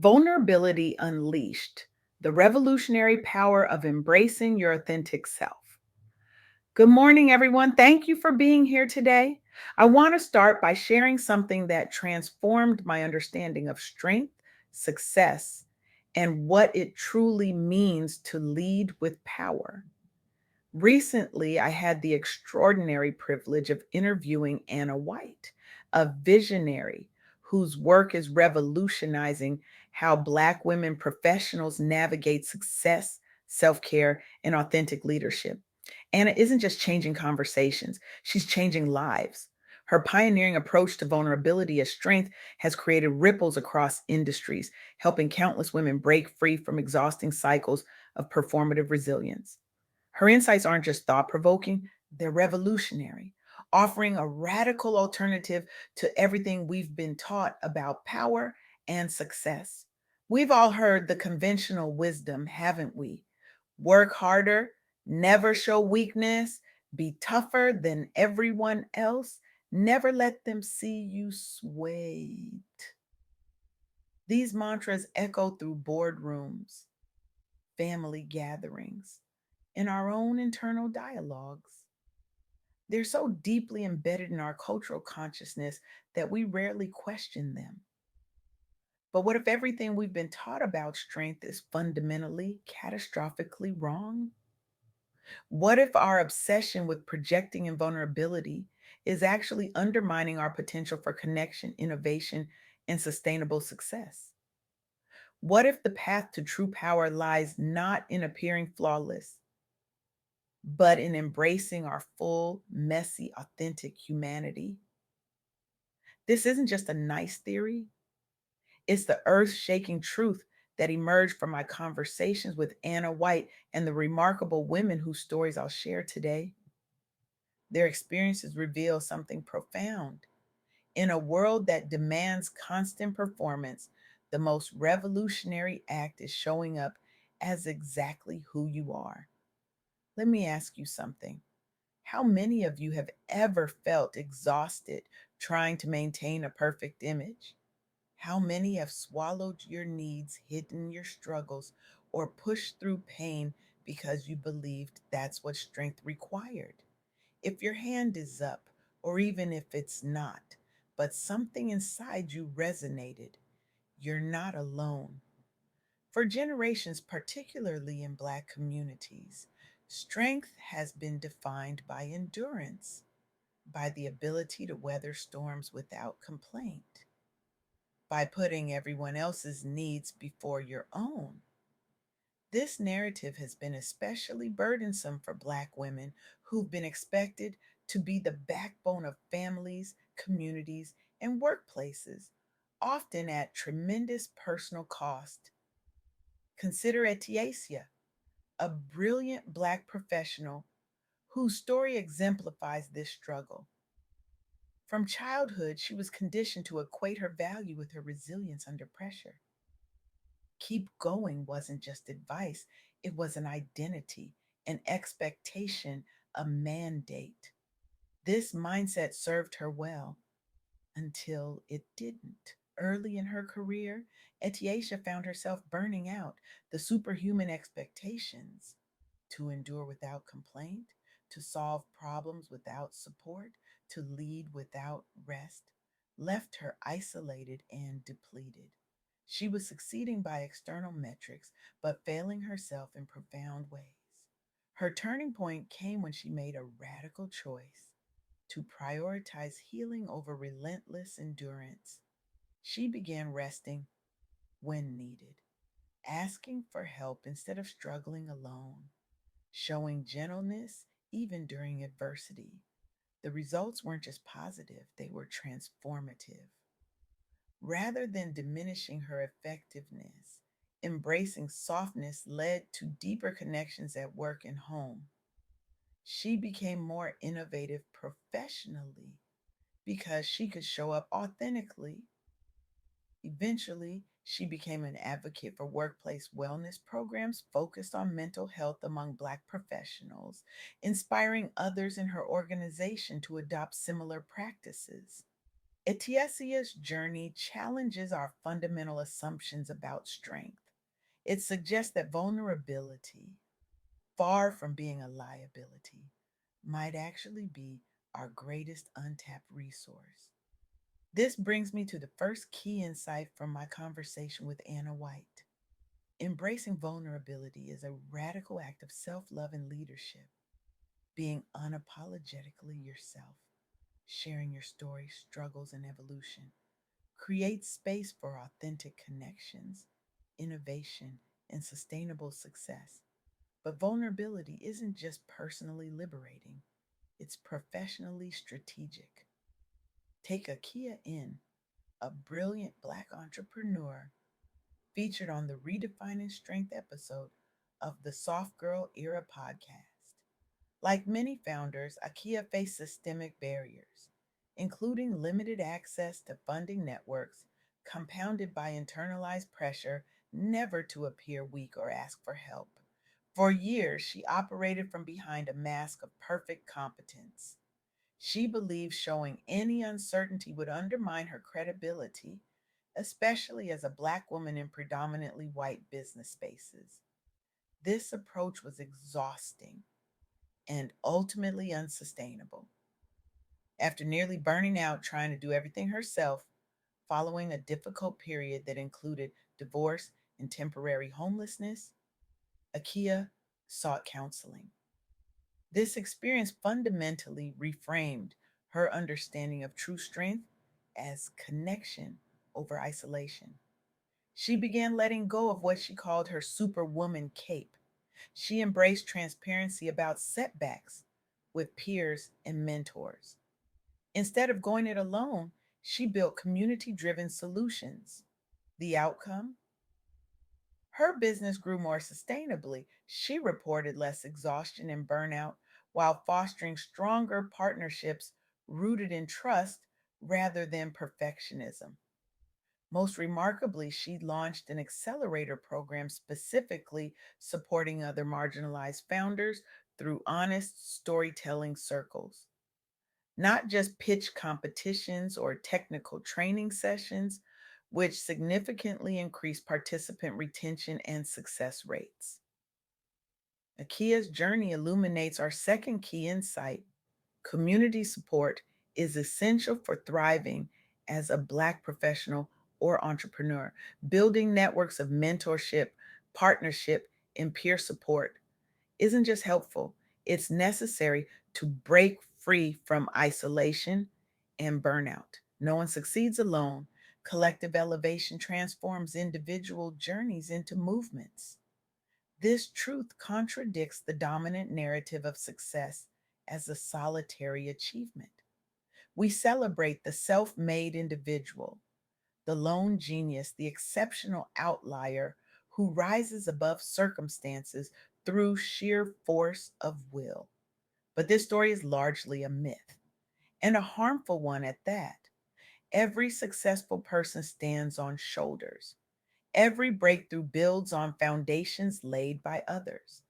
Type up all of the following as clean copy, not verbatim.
Vulnerability Unleashed: The Revolutionary Power of Embracing Your Authentic Self. Good morning, everyone. Thank you for being here today. I want to start by sharing something that transformed my understanding of strength, success, and what it truly means to lead with power. Recently, I had the extraordinary privilege of interviewing Anna White, a visionary whose work is revolutionizing how Black women professionals navigate success, self care, and authentic leadership. Anna isn't just changing conversations, she's changing lives. Her pioneering approach to vulnerability as strength has created ripples across industries, helping countless women break free from exhausting cycles of performative resilience. Her insights aren't just thought provoking, they're revolutionary, offering a radical alternative to everything we've been taught about power and success. We've all heard the conventional wisdom, haven't we? Work harder, never show weakness, be tougher than everyone else, never let them see you sway. These mantras echo through boardrooms, family gatherings, in our own internal dialogues. They're so deeply embedded in our cultural consciousness that we rarely question them. But what if everything we've been taught about strength is fundamentally, catastrophically wrong? What if our obsession with projecting invulnerability is actually undermining our potential for connection, innovation, and sustainable success? What if the path to true power lies not in appearing flawless, but in embracing our full, messy, authentic humanity? This isn't just a nice theory, it's the earth shaking truth that emerged from my conversations with Anna White and the remarkable women whose stories I'll share today. Their experiences reveal something profound. In a world that demands constant performance, the most revolutionary act is showing up as exactly who you are. Let me ask you something. How many of you have ever felt exhausted trying to maintain a perfect image? How many have swallowed your needs, hidden your struggles, or pushed through pain because you believed that's what strength required? If your hand is up, or even if it's not, but something inside you resonated, you're not alone. For generations, particularly in Black communities, strength has been defined by endurance, by the ability to weather storms without complaint, by putting everyone else's needs before your own. This narrative has been especially burdensome for Black women who've been expected to be the backbone of families, communities, and workplaces, often at tremendous personal cost. Consider Etiasia, a brilliant Black professional whose story exemplifies this struggle. From childhood, she was conditioned to equate her value with her resilience under pressure. Keep going wasn't just advice, it was an identity, an expectation, a mandate. This mindset served her well until it didn't. Early in her career, Etiasia found herself burning out. The superhuman expectations to endure without complaint, to solve problems without support, to lead without rest, left her isolated and depleted. She was succeeding by external metrics, but failing herself in profound ways. Her turning point came when she made a radical choice to prioritize healing over relentless endurance. She began resting when needed, asking for help instead of struggling alone, showing gentleness even during adversity. The results weren't just positive, they were transformative. Rather than diminishing her effectiveness, embracing softness led to deeper connections at work and home. She became more innovative professionally because she could show up authentically. Eventually, she became an advocate for workplace wellness programs focused on mental health among Black professionals, inspiring others in her organization to adopt similar practices. Etiesia's journey challenges our fundamental assumptions about strength. It suggests that vulnerability, far from being a liability, might actually be our greatest untapped resource. This brings me to the first key insight from my conversation with Anna White. Embracing vulnerability is a radical act of self love and leadership, being unapologetically yourself, sharing your story, struggles, and evolution. Create space for authentic connections, innovation, and sustainable success. But vulnerability isn't just personally liberating, it's professionally strategic. Take Akia In, a brilliant Black entrepreneur featured on the Redefining Strength episode of the Soft Girl Era podcast. Like many founders, Akia faced systemic barriers, including limited access to funding networks, compounded by internalized pressure never to appear weak or ask for help. For years, she operated from behind a mask of perfect competence. She believed showing any uncertainty would undermine her credibility, especially as a Black woman in predominantly white business spaces. This approach was exhausting and ultimately unsustainable. After nearly burning out trying to do everything herself, following a difficult period that included divorce and temporary homelessness, Akia sought counseling. This experience fundamentally reframed her understanding of true strength as connection over isolation. She began letting go of what she called her superwoman cape. She embraced transparency about setbacks with peers and mentors. Instead of going it alone, she built community driven solutions. The outcome? Her business grew more sustainably. She reported less exhaustion and burnout while fostering stronger partnerships rooted in trust rather than perfectionism. Most remarkably, she launched an accelerator program specifically supporting other marginalized founders through honest storytelling circles. Not just pitch competitions or technical training sessions, which significantly increase participant retention and success rates. Akia's journey illuminates our second key insight. Community support is essential for thriving as a Black professional or entrepreneur. Building networks of mentorship, partnership, and peer support isn't just helpful, it's necessary to break free from isolation and burnout. No one succeeds alone. Collective elevation transforms individual journeys into movements. This truth contradicts the dominant narrative of success as a solitary achievement. We celebrate the self made individual, the lone genius, the exceptional outlier who rises above circumstances through sheer force of will. But this story is largely a myth, and a harmful one at that. Every successful person stands on shoulders. Every breakthrough builds on foundations laid by others.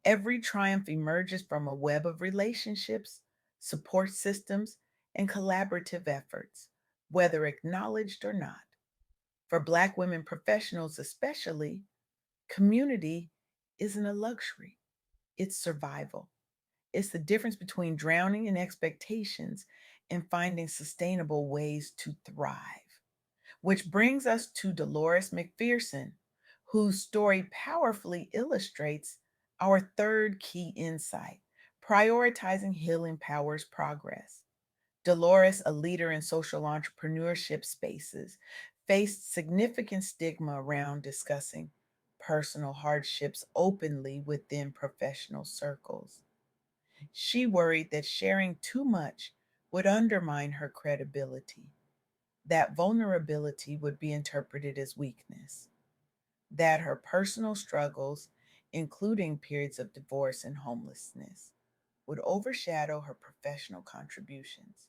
Every triumph emerges from a web of relationships, support systems, and collaborative efforts, whether acknowledged or not. For Black women professionals, especially, community isn't a luxury, it's survival. It's the difference between drowning in expectations and finding sustainable ways to thrive. Which brings us to Dolores McPherson, whose story powerfully illustrates our third key insight: prioritizing healing powers progress. Dolores, a leader in social entrepreneurship spaces, faced significant stigma around discussing personal hardships openly within professional circles. She worried that sharing too much would undermine her credibility, that vulnerability would be interpreted as weakness, that her personal struggles, including periods of divorce and homelessness, would overshadow her professional contributions.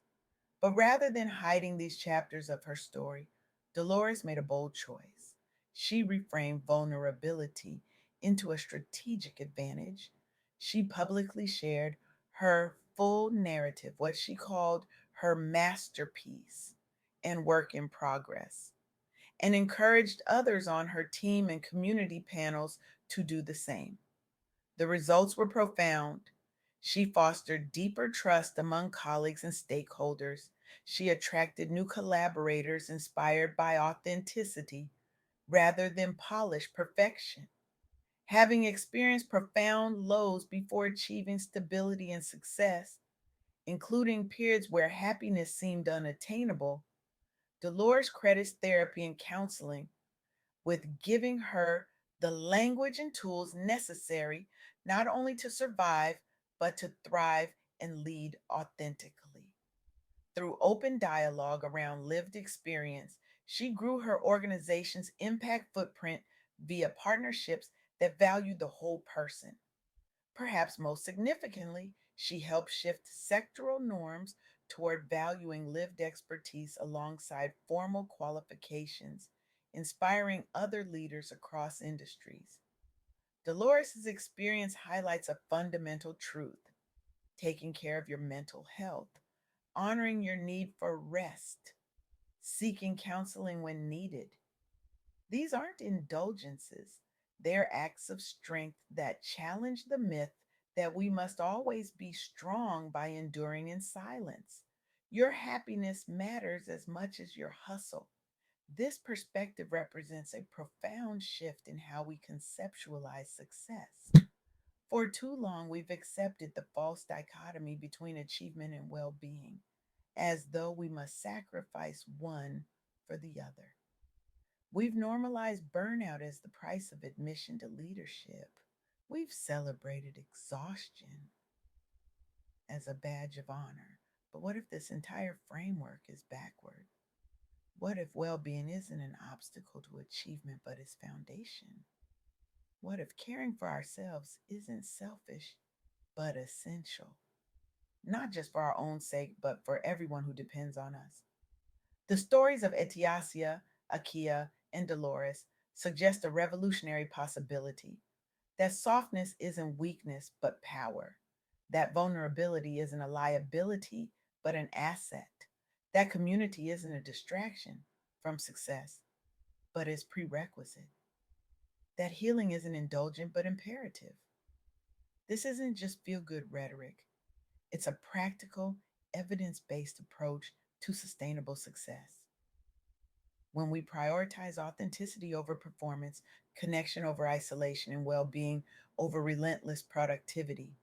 But rather than hiding these chapters of her story, Dolores made a bold choice. She reframed vulnerability into a strategic advantage. She publicly shared her full narrative, what she called her masterpiece, and work in progress, and encouraged others on her team and community panels to do the same. The results were profound. She fostered deeper trust among colleagues and stakeholders. She attracted new collaborators inspired by authenticity rather than polished perfection. Having experienced profound lows before achieving stability and success, including periods where happiness seemed unattainable, Dolores credits therapy and counseling with giving her the language and tools necessary not only to survive, but to thrive and lead authentically. Through open dialogue around lived experience, she grew her organization's impact footprint via partnerships that valued the whole person. Perhaps most significantly, she helped shift sectoral norms toward valuing lived expertise alongside formal qualifications, inspiring other leaders across industries. Dolores' experience highlights a fundamental truth: taking care of your mental health, honoring your need for rest, seeking counseling when needed. These aren't indulgences, they're acts of strength that challenge the myth that we must always be strong by enduring in silence. Your happiness matters as much as your hustle. This perspective represents a profound shift in how we conceptualize success. For too long, we've accepted the false dichotomy between achievement and well being, as though we must sacrifice one for the other. We've normalized burnout as the price of admission to leadership. We've celebrated exhaustion as a badge of honor. But what if this entire framework is backward? What if well being isn't an obstacle to achievement but its foundation? What if caring for ourselves isn't selfish but essential? Not just for our own sake, but for everyone who depends on us. The stories of Etiasia, Akia, and Dolores suggest a revolutionary possibility: that softness isn't weakness but power, that vulnerability isn't a liability but an asset, that community isn't a distraction from success but is prerequisite, that healing isn't indulgent but imperative. This isn't just feel good rhetoric, it's a practical, evidence based approach to sustainable success. When we prioritize authenticity over performance, connection over isolation, and well being over relentless productivity,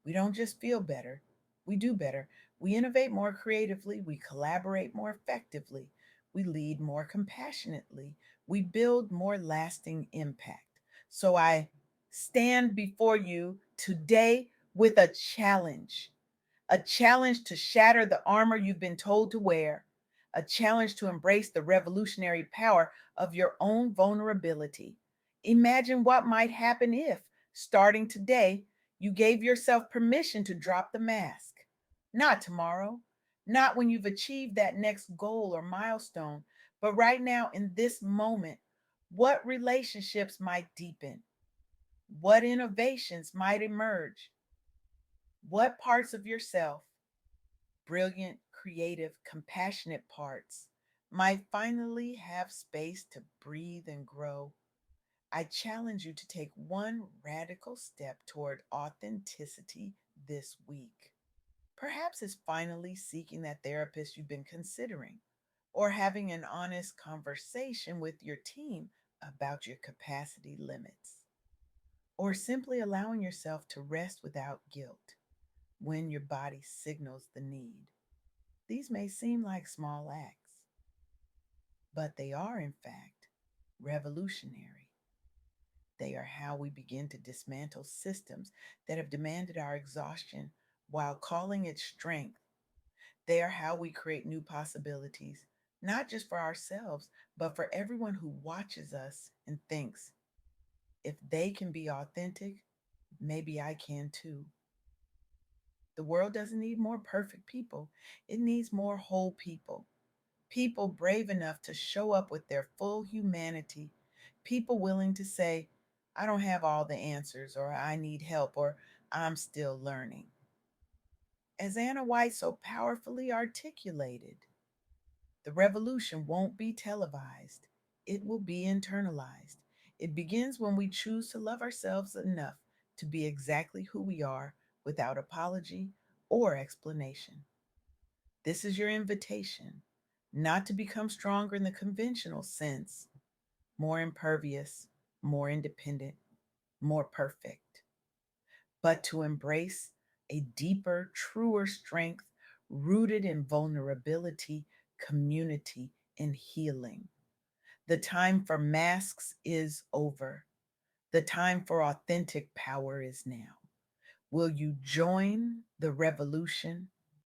we don't just feel better, we do better. We innovate more creatively, we collaborate more effectively, we lead more compassionately, we build more lasting impact. So I stand before you today with a challenge to shatter the armor you've been told to wear, a challenge to embrace the revolutionary power of your own vulnerability. Imagine what might happen if, starting today, you gave yourself permission to drop the mask. Not tomorrow, not when you've achieved that next goal or milestone, but right now in this moment. What relationships might deepen? What innovations might emerge? What parts of yourself, brilliant, creative, compassionate parts, might finally have space to breathe and grow? I challenge you to take one radical step toward authenticity this week. Perhaps it's finally seeking that therapist you've been considering, or having an honest conversation with your team about your capacity limits, or simply allowing yourself to rest without guilt when your body signals the need. These may seem like small acts, but they are, in fact, revolutionary. They are how we begin to dismantle systems that have demanded our exhaustion while calling it strength. They are how we create new possibilities, not just for ourselves, but for everyone who watches us and thinks, if they can be authentic, maybe I can too. The world doesn't need more perfect people, it needs more whole people. People brave enough to show up with their full humanity. People willing to say, I don't have all the answers, or I need help, or I'm still learning. As Anna White so powerfully articulated, The revolution won't be televised, it will be internalized. It begins when we choose to love ourselves enough to be exactly who we are without apology or explanation. This is your invitation, not to become stronger in the conventional sense, more impervious, more independent, more perfect, but to embrace a deeper, truer strength rooted in vulnerability, community, and healing. The time for masks is over. The time for authentic power is now. Will you join the revolution